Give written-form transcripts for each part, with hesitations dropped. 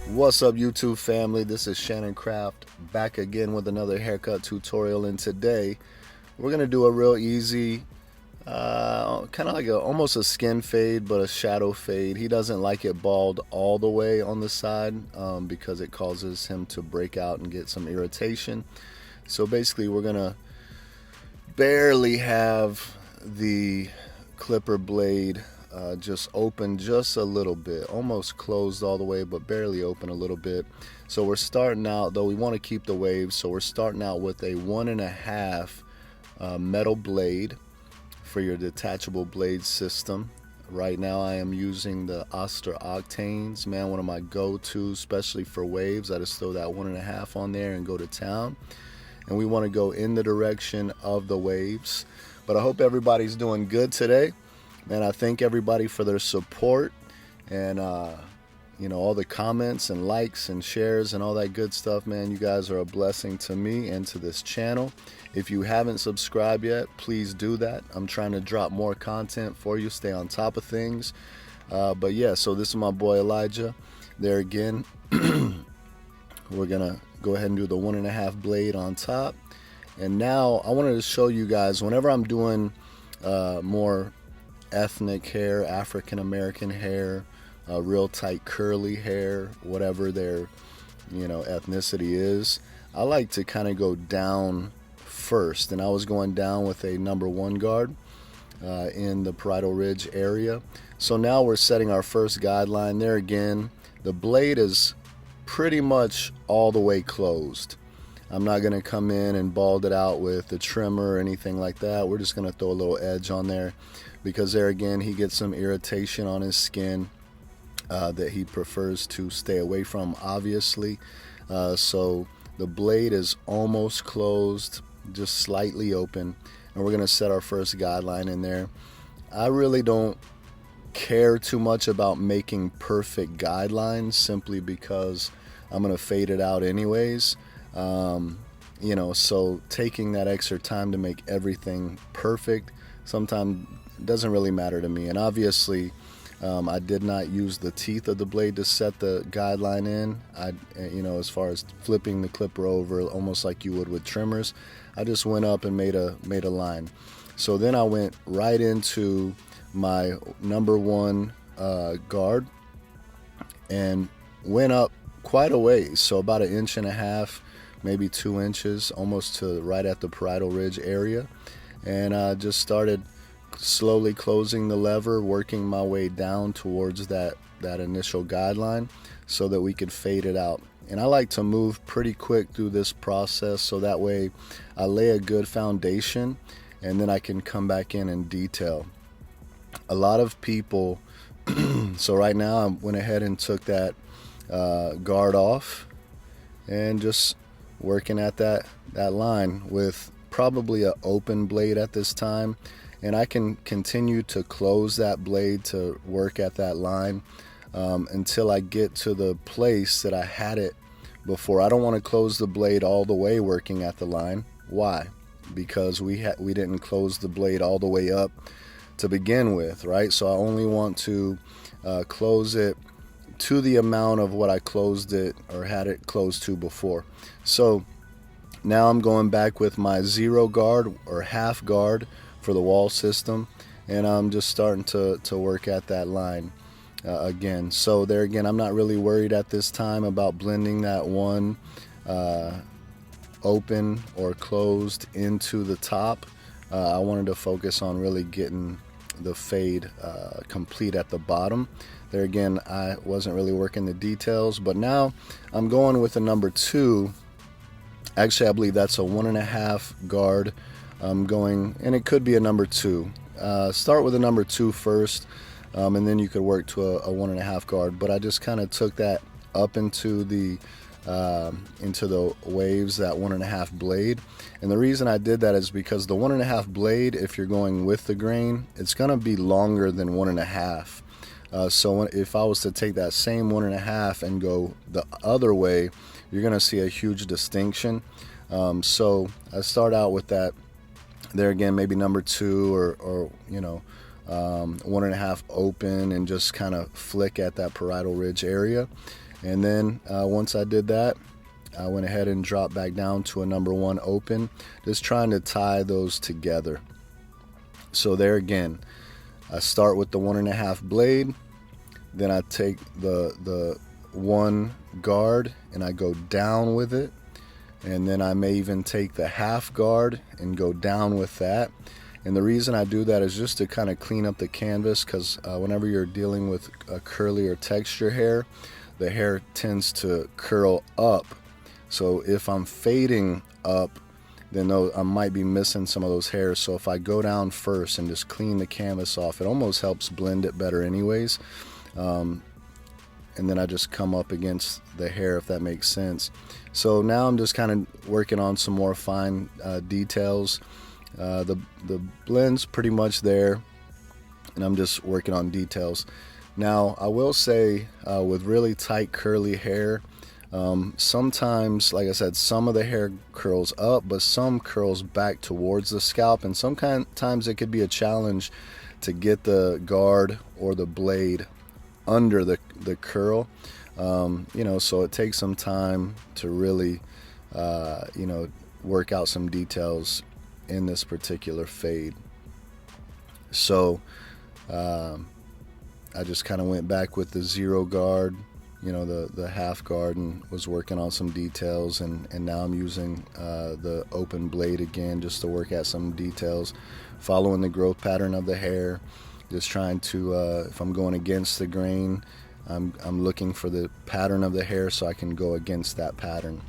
What's up, YouTube family? This is S.Craft back again with another haircut tutorial, and today we're gonna do a real easy, kind of like almost a skin fade, but a shadow fade. He doesn't like it bald all the way on the side because it causes him to break out and get some irritation. So basically, we're gonna barely have the clipper blade just open just a little bit, almost closed all the way, but barely open a little bit. So we're starting out, though we want to keep the waves, so we're starting out with a 1.5 metal blade for your detachable blade system. Right now I am using the Oster Octanes, man, one of my go-tos, especially for waves. I just throw that 1.5 on there and go to town. And we want to go in the direction of the waves. But I hope everybody's doing good today. Man, I thank everybody for their support and all the comments and likes and shares and all that good stuff, man. You guys are a blessing to me and to this channel. If you haven't subscribed yet, please do that. I'm trying to drop more content for you, stay on top of things. But yeah, so this is my boy Elijah. There again, we're gonna go ahead and do the 1.5 blade on top. And now I wanted to show you guys, whenever I'm doing more ethnic hair, African American hair, real tight curly hair, whatever their ethnicity is, I like to kind of go down first. And I was going down with a number 1 guard in the parietal ridge area. So now we're setting our first guideline. There again, the blade is pretty much all the way closed. I'm not going to come in and bald it out with the trimmer or anything like that. We're just going to throw a little edge on there because there again he gets some irritation on his skin that he prefers to stay away from, obviously. So the blade is almost closed, just slightly open, and we're going to set our first guideline in there. I really don't care too much about making perfect guidelines simply because I'm going to fade it out anyways. So taking that extra time to make everything perfect sometimes doesn't really matter to me. And obviously, I did not use the teeth of the blade to set the guideline in. As far as flipping the clipper over, almost like you would with trimmers, I just went up and made a line. So then I went right into my number 1 guard and went up quite a ways, so about 1.5 inches, maybe 2 inches, almost to right at the parietal ridge area, and just started slowly closing the lever, working my way down towards that initial guideline so that we could fade it out. And I like to move pretty quick through this process so that way I lay a good foundation and then I can come back in and detail. A lot of people so right now I went ahead and took that guard off and just working at that line with probably an open blade at this time, and I can continue to close that blade to work at that line until I get to the place that I had it before. I don't want to close the blade all the way working at the line. Why? Because we didn't close the blade all the way up to begin with, right? So I only want to close it to the amount of what I closed it or had it closed to before. So now I'm going back with my 0 guard or half guard for the wall system, and I'm just starting to work at that line again. So there again, I'm not really worried at this time about blending that one open or closed into the top. I wanted to focus on really getting the fade complete at the bottom. There again, I wasn't really working the details, but now I'm going with a number 2. Actually, I believe that's a 1.5 guard. I'm going, and it could be a number 2. Start with a number 2 first, and then you could work to a 1.5 guard. But I just kind of took that up into the waves, that 1.5 blade. And the reason I did that is because the 1.5 blade, if you're going with the grain, it's going to be longer than 1.5. So if I was to take that same 1.5 and go the other way, you're going to see a huge distinction. So I start out with that there again, maybe number 2 or 1.5 open, and just kind of flick at that parietal ridge area. And then once I did that, I went ahead and dropped back down to a number 1 open, just trying to tie those together. So there again, I start with the 1.5 blade, then I take the 1 guard and I go down with it, and then I may even take the half guard and go down with that. And the reason I do that is just to kind of clean up the canvas, because whenever you're dealing with a curly or texture hair, the hair tends to curl up. So if I'm fading up, then I might be missing some of those hairs. So if I go down first and just clean the canvas off, it almost helps blend it better anyways. And then I just come up against the hair, if that makes sense. So now I'm just kind of working on some more fine details. The blend's pretty much there, and I'm just working on details. Now I will say with really tight curly hair, sometimes, like I said, some of the hair curls up, but some curls back towards the scalp, and sometimes it could be a challenge to get the guard or the blade under the curl. So it takes some time to really work out some details in this particular fade. So I just kind of went back with the 0 guard, the half guard, and was working on some details, and now I'm using the open blade again just to work at some details, following the growth pattern of the hair, just trying to if I'm going against the grain, I'm looking for the pattern of the hair so I can go against that pattern.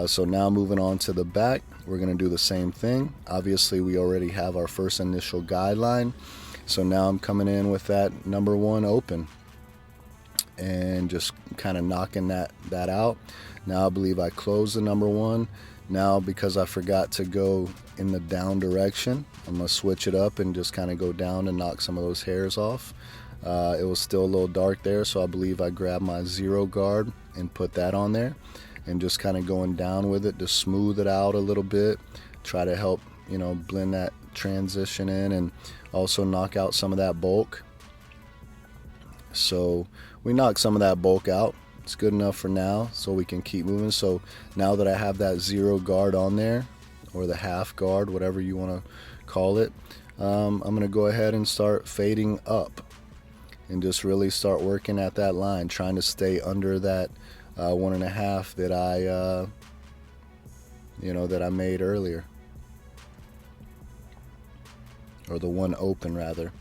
So now moving on to the back, we're going to do the same thing. Obviously we already have our first initial guideline, so now I'm coming in with that number 1 open and just kind of knocking that out. Now I believe I closed the number 1. Now, because I forgot to go in the down direction, I'm going to switch it up and just kind of go down and knock some of those hairs off. It was still a little dark there, so I believe I grabbed my 0 guard and put that on there, and just kind of going down with it to smooth it out a little bit, try to help blend that transition in, and also knock out some of that bulk. So we knocked some of that bulk out. It's good enough for now, so we can keep moving. So now that I have that 0 guard on there, or the half guard, whatever you want to call it, I'm going to go ahead and start fading up and just really start working at that line, trying to stay under that 1.5 that I made earlier, or the 1 open rather.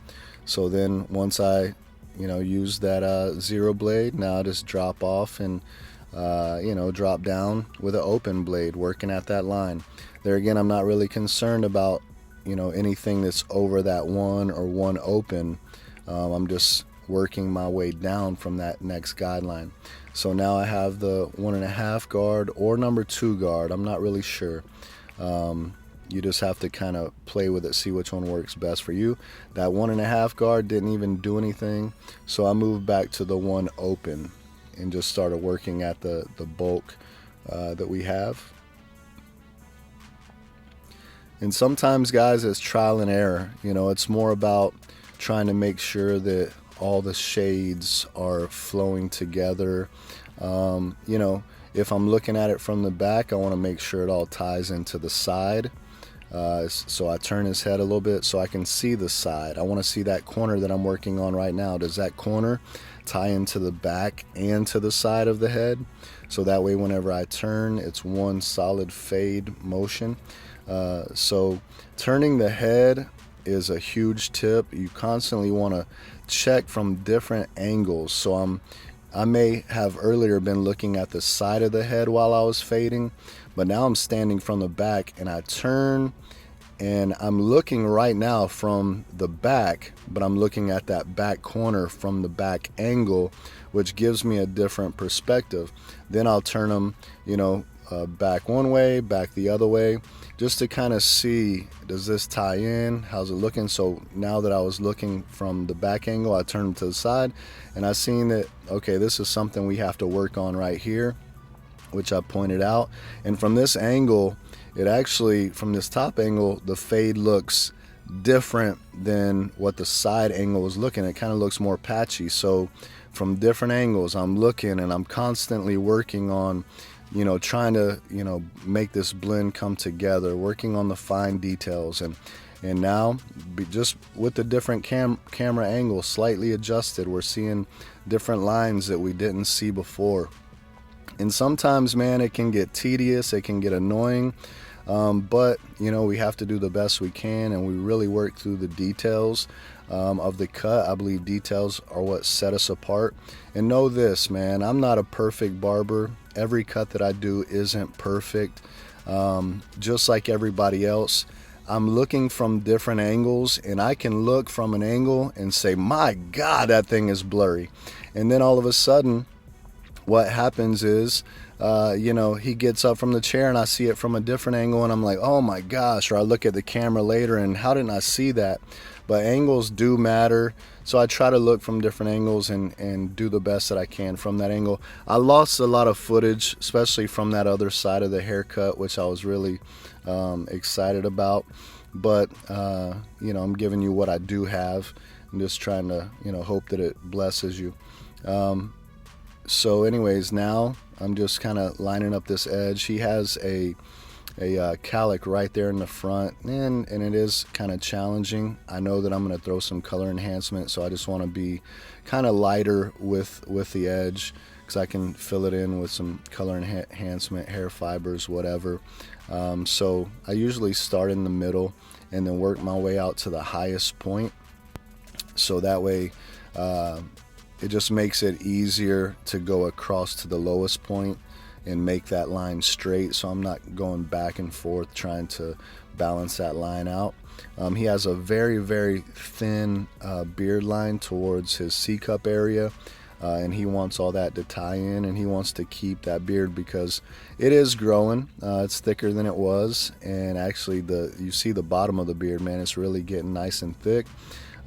So then once I use that 0 blade, now I just drop off and drop down with an open blade, working at that line. There again, I'm not really concerned about anything that's over that 1 or 1 open. I'm just working my way down from that next guideline. So now I have the 1.5 guard or number 2 guard. I'm not really sure. You just have to kind of play with it, see which one works best for you. That 1.5 guard didn't even do anything, so I moved back to the 1 open and just started working at the bulk that we have. And sometimes, guys, it's trial and error. It's more about trying to make sure that all the shades are flowing together. If I'm looking at it from the back, I want to make sure it all ties into the side. So I turn his head a little bit so I can see the side. I want to see that corner that I'm working on right now. Does that corner tie into the back and to the side of the head? So that way whenever I turn, it's one solid fade motion. So turning the head is a huge tip. You constantly want to check from different angles. So I may have earlier been looking at the side of the head while I was fading, but now I'm standing from the back and I turn and I'm looking right now from the back, but I'm looking at that back corner from the back angle, which gives me a different perspective. Then I'll turn them, back one way, back the other way, just to kind of see, does this tie in? How's it looking? So now that I was looking from the back angle, I turned them to the side and I seen that, okay, this is something we have to work on right here, which I pointed out. And from this angle, it actually, from this top angle, the fade looks different than what the side angle was looking. It kind of looks more patchy. So from different angles. I'm looking and I'm constantly working on, trying to, make this blend come together, working on the fine details. And now, just with the different camera angles slightly adjusted, we're seeing different lines that we didn't see before. And sometimes, man, it can get tedious, it can get annoying, but we have to do the best we can, and we really work through the details of the cut. I believe details are what set us apart. And know this, man, I'm not a perfect barber. Every cut that I do isn't perfect, just like everybody else. I'm looking from different angles, and I can look from an angle and say, my God, that thing is blurry. And then all of a sudden, what happens is, he gets up from the chair and I see it from a different angle and I'm like, oh my gosh, or I look at the camera later and how didn't I see that? But angles do matter, so I try to look from different angles and do the best that I can from that angle. I lost a lot of footage, especially from that other side of the haircut, which I was really excited about, but I'm giving you what I do have. I'm just trying to hope that it blesses you. So anyways, now I'm just kind of lining up this edge. He has a calic right there in the front, and it is kind of challenging. I know that I'm going to throw some color enhancement, so I just want to be kind of lighter with the edge, because I can fill it in with some color enhancement, hair fibers, whatever. So I usually start in the middle and then work my way out to the highest point, so that way it just makes it easier to go across to the lowest point and make that line straight, so I'm not going back and forth trying to balance that line out. He has a very, very thin beard line towards his C-cup area, and he wants all that to tie in, and he wants to keep that beard because it is growing. It's thicker than it was, and actually you see the bottom of the beard, man, it's really getting nice and thick.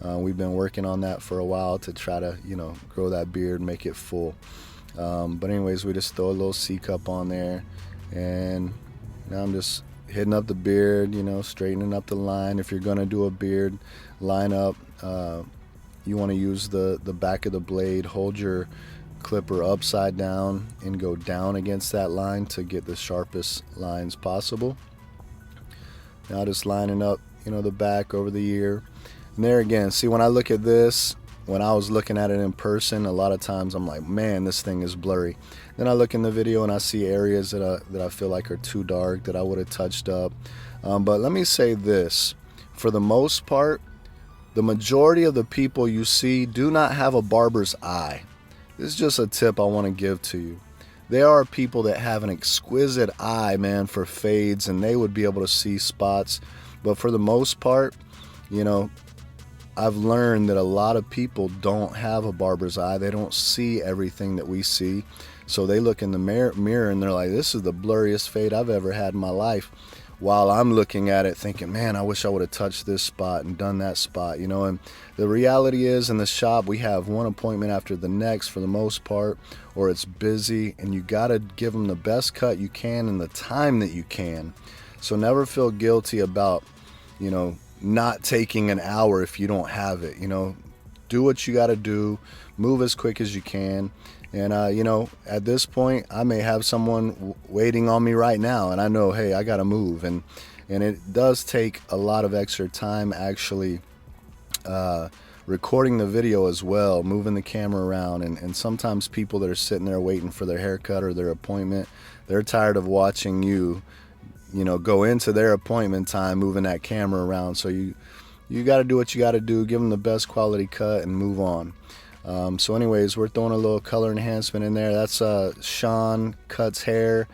We've been working on that for a while to try to grow that beard, make it full. But anyways, we just throw a little C-cup on there, and now I'm just hitting up the beard, straightening up the line. If you're gonna do a beard line up, you want to use the back of the blade, hold your clipper upside down and go down against that line to get the sharpest lines possible. Now just lining up the back over the ear. And there again, see, when I look at this, when I was looking at it in person, a lot of times I'm like, man, this thing is blurry. Then I look in the video and I see areas that I feel like are too dark that I would have touched up. But let me say this, for the most part, the majority of the people you see do not have a barber's eye. This is just a tip I want to give to you. There are people that have an exquisite eye, man, for fades, and they would be able to see spots. But for the most part, I've learned that a lot of people don't have a barber's eye. They don't see everything that we see. So they look in the mirror and they're like, this is the blurriest fade I've ever had in my life. While I'm looking at it thinking, man, I wish I would have touched this spot and done that spot, And the reality is, in the shop, we have one appointment after the next for the most part, or it's busy, and you got to give them the best cut you can in the time that you can. So never feel guilty about, not taking an hour if you don't have it. Do what you got to do, move as quick as you can. And at this point I may have someone waiting on me right now, and I know, hey, I got to move, and it does take a lot of extra time actually recording the video as well, moving the camera around, and sometimes people that are sitting there waiting for their haircut or their appointment, they're tired of watching you go into their appointment time moving that camera around. So you got to do what you got to do, give them the best quality cut and move on. So anyways, we're throwing a little color enhancement in there. That's Sean Cuts Hair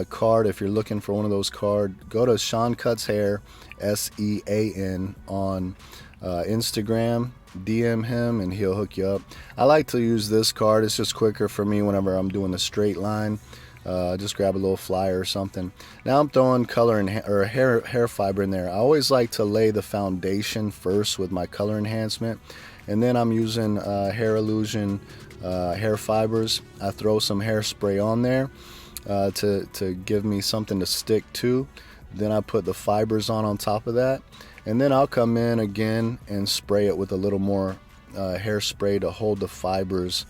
card. If you're looking for one of those cards, go to Sean Cuts Hair, SEAN, on Instagram. DM him and he'll hook you up. I like to use this card. It's just quicker for me whenever I'm doing the straight line. Just grab a little flyer or something. Now I'm throwing color or hair fiber in there. I always like to lay the foundation first with my color enhancement, and then I'm using Hair Illusion hair fibers. I throw some hairspray on there to give me something to stick to. Then I put the fibers on top of that, and then I'll come in again and spray it with a little more hairspray to hold the fibers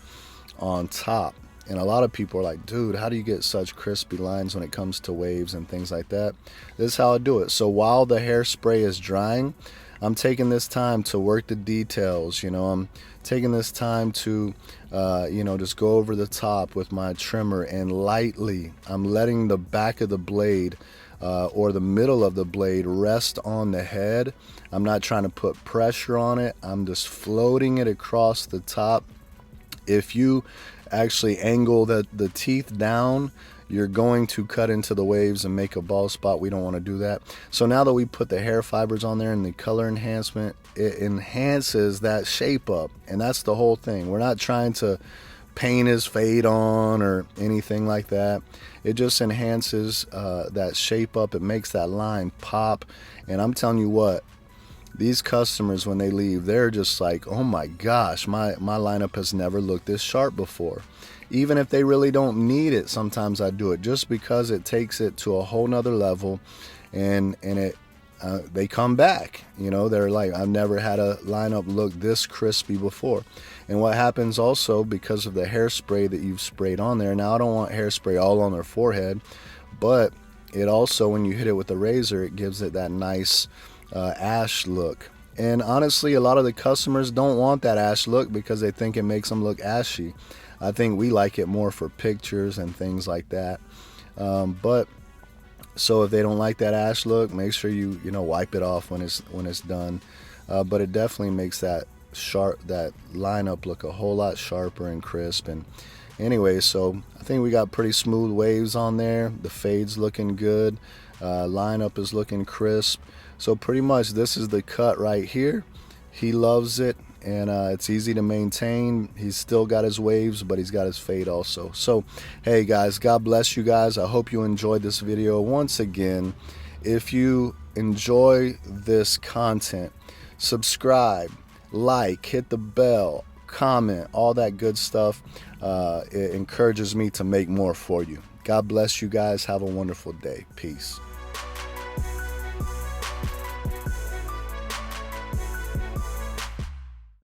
on top. And a lot of people are like, dude, how do you get such crispy lines when it comes to waves and things like that? This is how I do it. So while the hairspray is drying, I'm taking this time to work the details. I'm taking this time to just go over the top with my trimmer, and lightly I'm letting the back of the blade or the middle of the blade rest on the head. I'm not trying to put pressure on it. I'm just floating it across the top. If you actually angle the teeth down, you're going to cut into the waves and make a bald spot. We don't want to do that. So now that we put the hair fibers on there and the color enhancement, it enhances that shape up. And that's the whole thing. We're not trying to paint his fade on or anything like that. It just enhances that shape up. It makes that line pop. And I'm telling you what, these customers, when they leave, they're just like, oh my gosh, my lineup has never looked this sharp before. Even if they really don't need it, sometimes I do it just because it takes it to a whole nother level, and they come back. They're like, I've never had a lineup look this crispy before. And what happens also, because of the hairspray that you've sprayed on there, now I don't want hairspray all on their forehead, but it also, when you hit it with the razor, it gives it that nice ash look. And honestly, a lot of the customers don't want that ash look because they think it makes them look ashy. I think we like it more for pictures and things like that. But so if they don't like that ash look, make sure you wipe it off when it's done. But it definitely makes that lineup look a whole lot sharper and crisp. And anyway, so I think we got pretty smooth waves on there. The fade's looking good. Lineup is looking crisp. So pretty much this is the cut right here. He loves it, and it's easy to maintain. He's still got his waves, but he's got his fade also. So hey guys, God bless you guys. I hope you enjoyed this video. Once again, if you enjoy this content, subscribe, like, hit the bell, comment, all that good stuff. It encourages me to make more for you. God bless you guys. Have a wonderful day. Peace.